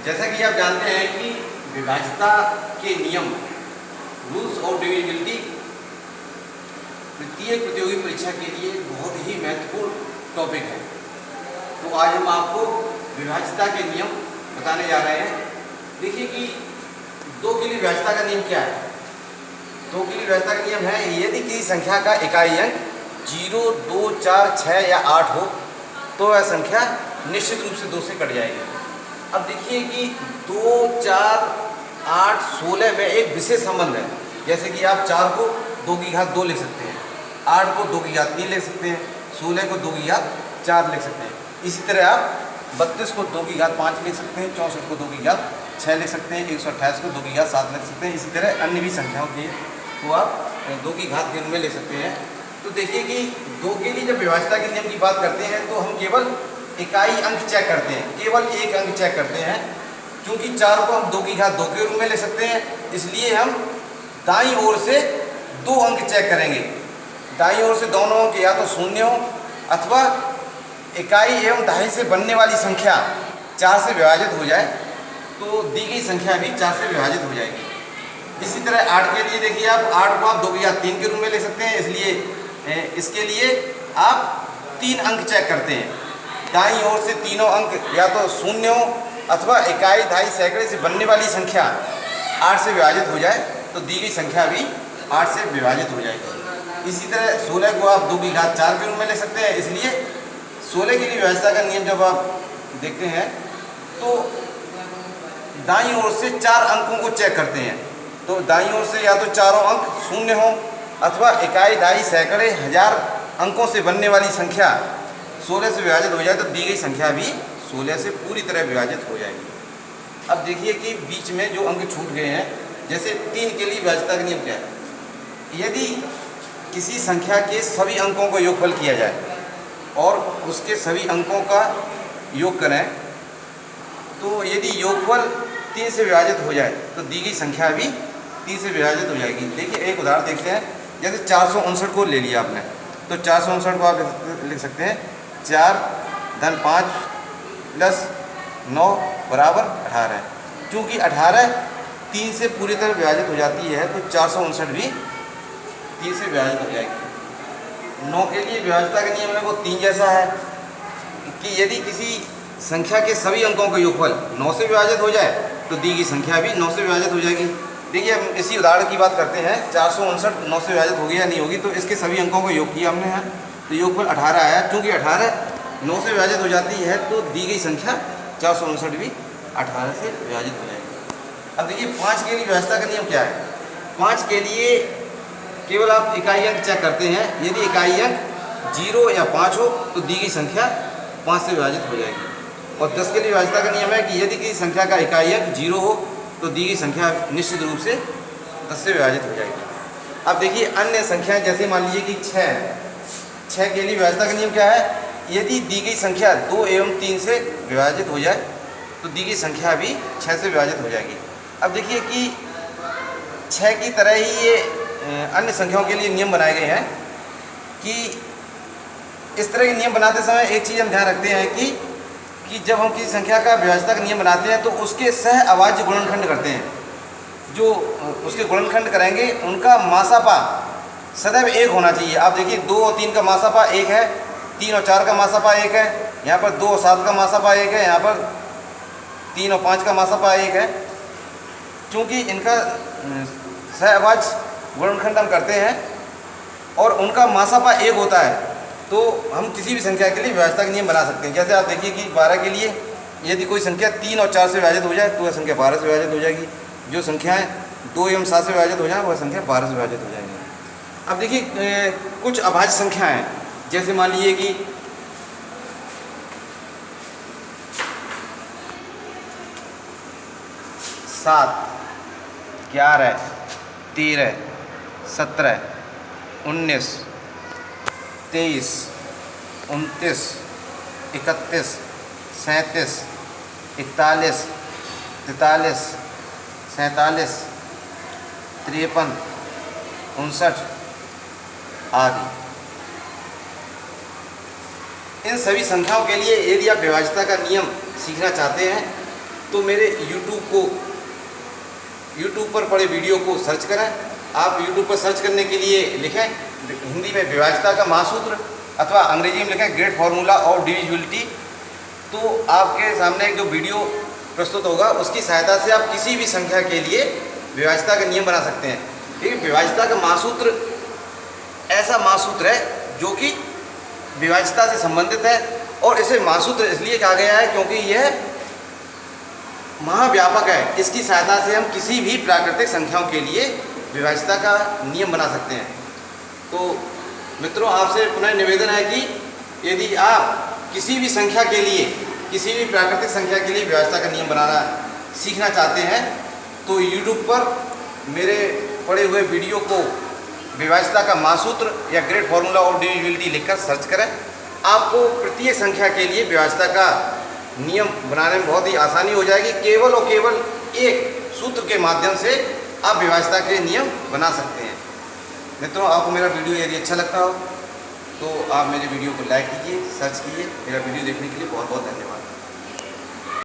जैसा कि आप जानते हैं कि विभाज्यता के नियम रूल्स ऑफ डिविजिबिलिटी प्रत्येक प्रतियोगी परीक्षा के लिए बहुत ही महत्वपूर्ण टॉपिक है। तो आज हम आपको विभाज्यता के नियम बताने जा रहे हैं। देखिए कि दो के लिए विभाज्यता का नियम क्या है। दो के लिए विभाज्यता का नियम है, यदि किसी संख्या का इकाई अंक 0, 2, 4, 6 या 8 हो तो वह संख्या निश्चित रूप से 2 से कट जाएगी। अब देखिए कि 2, 4, 8, 16 में एक विशेष संबंध है। जैसे कि आप 4 को 2 की घात 2 लिख सकते हैं, 8 को 2 की घात 3 लिख सकते हैं, 16 को 2 की घात 4 लिख सकते हैं। इसी तरह आप 32 को 2 की घात 5 लिख सकते हैं, 64 को 2 की घात 6 लिख सकते हैं, 128 को 2 की घात 7 लिख सकते हैं। इसी तरह अन्य भी संख्याओं के को आप 2 की घात के रूप में ले सकते हैं। तो देखिए कि 2 के लिए जब विभाज्यता के नियम की बात करते हैं तो हम केवल इकाई अंक चेक करते हैं, केवल एक अंक चेक करते हैं। क्योंकि 4 को हम 2 की घात 2 के रूप में ले सकते हैं, इसलिए हम दाईं ओर से 2 अंक चेक करेंगे। दाईं ओर से दोनों अंक या तो शून्य हो अथवा इकाई एवं दहाई से बनने वाली संख्या 4 से विभाजित हो जाए तो दी गई संख्या भी 4 से विभाजित हो जाएगी। इसी तरह 8 के लिए देखिए, आप 8 को आप 2 की घात 3 के रूप में ले सकते हैं, इसलिए इसके लिए आप 3 अंक चेक करते हैं। दाईं ओर से तीनों अंक या तो शून्य हो अथवा इकाई दहाई सैकड़े से बनने वाली संख्या 8 से विभाजित हो जाए तो दी गई संख्या भी 8 से विभाजित हो जाएगी। इसी तरह 16 को आप 2 की घात 4 के रूप में ले सकते हैं, इसलिए 16 के लिए विभाज्यता का नियम जब आप देखते हैं तो दाईं ओर से 4 अंकों को चेक करते हैं। तो दाईं ओर से या तो चारों अंक शून्य हो अथवा इकाई दहाई सैकड़े हजार अंकों से बनने वाली संख्या 16 से विभाजित हो जाए तो दी गई संख्या भी 16 से पूरी तरह विभाजित हो जाएगी। अब देखिए कि बीच में जो अंक छूट गए हैं, जैसे 3 के लिए विभाज्यता का नियम क्या है। यदि किसी संख्या के सभी अंकों का योगफल किया जाए और उसके सभी अंकों का योग करें तो यदि योगफल 3 से विभाजित हो जाए तो दी गई संख्या भी 3 से विभाजित हो जाएगी। देखिए एक उदाहरण देखते हैं। जैसे 459 को ले लिया आपने, तो 459 को आप लिख सकते हैं 4 धन 5 प्लस 9 बराबर 18। चूँकि 18 3 से पूरी तरह विभाजित हो जाती है तो 459 भी 3 से विभाजित हो जाएगी। 9 के लिए विभाज्यता का नियम है वो 3 जैसा है कि यदि किसी संख्या के सभी अंकों का योगफल 9 से विभाजित हो जाए तो दी गई संख्या भी 9 से विभाजित हो जाएगी। देखिए हम इसी उदाहरण की बात करते हैं। 459 9 से विभाजित होगी या नहीं होगी, तो इसके सभी अंकों को योग किया हमने यहाँ, तो योगफल 18 आया। चूँकि 18 9 से विभाजित हो जाती है तो दी गई संख्या 459 भी 18 से विभाजित हो जाएगी। अब देखिए 5 के लिए विभाज्यता का नियम क्या है। 5 के लिए केवल आप इकाई अंक चेक करते हैं। यदि इकाई अंक 0 या 5 हो तो दी गई संख्या 5 से विभाजित हो जाएगी। और 10 के लिए विभाज्यता का नियम है कि यदि किसी संख्या का इकाई अंक 0 हो तो दी गई संख्या निश्चित रूप से 10 से विभाजित हो जाएगी। अब देखिए अन्य संख्याएं, जैसे मान लीजिए कि 6 के लिए विभाज्यता का नियम क्या है। यदि दी गई संख्या 2 एवं 3 से विभाजित हो जाए तो दी गई संख्या भी 6 से विभाजित हो जाएगी। अब देखिए कि 6 की तरह ही ये अन्य संख्याओं के लिए नियम बनाए गए हैं कि इस तरह के नियम बनाते समय एक चीज़ हम ध्यान रखते हैं कि जब हम किसी संख्या का विभाज्यता का नियम बनाते हैं तो उसके सह अभाज्य गुणनखंड करते हैं। जो उसके गुणनखंड करेंगे उनका मासापा सदैव 1 होना चाहिए। आप देखिए 2 और 3 का मासापा 1 है, 3 और 4 का मासापा 1 है, यहाँ पर 2 और 7 का मासापा 1 है, यहाँ पर 3 और 5 का मासापा 1 है। चूँकि इनका सह अभाज्य गुणनखंड हम करते हैं और उनका मासापा 1 होता है तो हम किसी भी संख्या के लिए विभाज्यता का नियम बना सकते हैं। जैसे आप देखिए कि 12 के लिए यदि कोई संख्या 3 और 4 से विभाजित हो जाए तो वह संख्या 12 से विभाजित हो जाएगी। जो संख्याएं 2 एवं 7 से विभाजित हो जाए वह संख्या 12 से विभाजित हो जाएगी। अब देखिए कुछ अभाज्य संख्याएं, जैसे मान लीजिए कि 7, 11, 13, 17, 19, 23, 29, 31, 37, 41, 43, 47, 53, 59 आदि। इन सभी संख्याओं के लिए यदि आप विभाज्यता का नियम सीखना चाहते हैं तो मेरे यूट्यूब पर पड़े वीडियो को सर्च करें। आप यूट्यूब पर सर्च करने के लिए लिखें हिंदी में विभाज्यता का महासूत्र अथवा अंग्रेजी में लिखें ग्रेट फार्मूला ऑफ डिविजिबिलिटी। तो आपके सामने एक जो वीडियो प्रस्तुत होगा उसकी सहायता से आप किसी भी संख्या के लिए विभाज्यता का नियम बना सकते हैं। लेकिन विभाज्यता का महासूत्र ऐसा महासूत्र है जो कि विभाज्यता से संबंधित है, और इसे महासूत्र इसलिए कहा गया है क्योंकि यह महाव्यापक है। इसकी सहायता से हम किसी भी प्राकृतिक संख्याओं के लिए विभाज्यता का नियम बना सकते हैं। तो मित्रों, आपसे पुनः निवेदन है कि यदि आप किसी भी संख्या के लिए, किसी भी प्राकृतिक संख्या के लिए विभाज्यता का नियम बनाना सीखना चाहते हैं तो यूट्यूब पर मेरे पड़े हुए वीडियो को विभाज्यता का महासूत्र या ग्रेट फार्मूला ऑफ डिविजिबिलिटी लिखकर सर्च करें। आपको प्रत्येक संख्या के लिए विभाज्यता का नियम बनाने में बहुत ही आसानी हो जाएगी। केवल और केवल एक सूत्र के माध्यम से आप विभाज्यता के नियम बना सकते हैं। मित्रों, आपको मेरा वीडियो यदि अच्छा लगता हो तो आप मेरे वीडियो को लाइक कीजिए, सर्च कीजिए। मेरा वीडियो देखने के लिए बहुत बहुत धन्यवाद।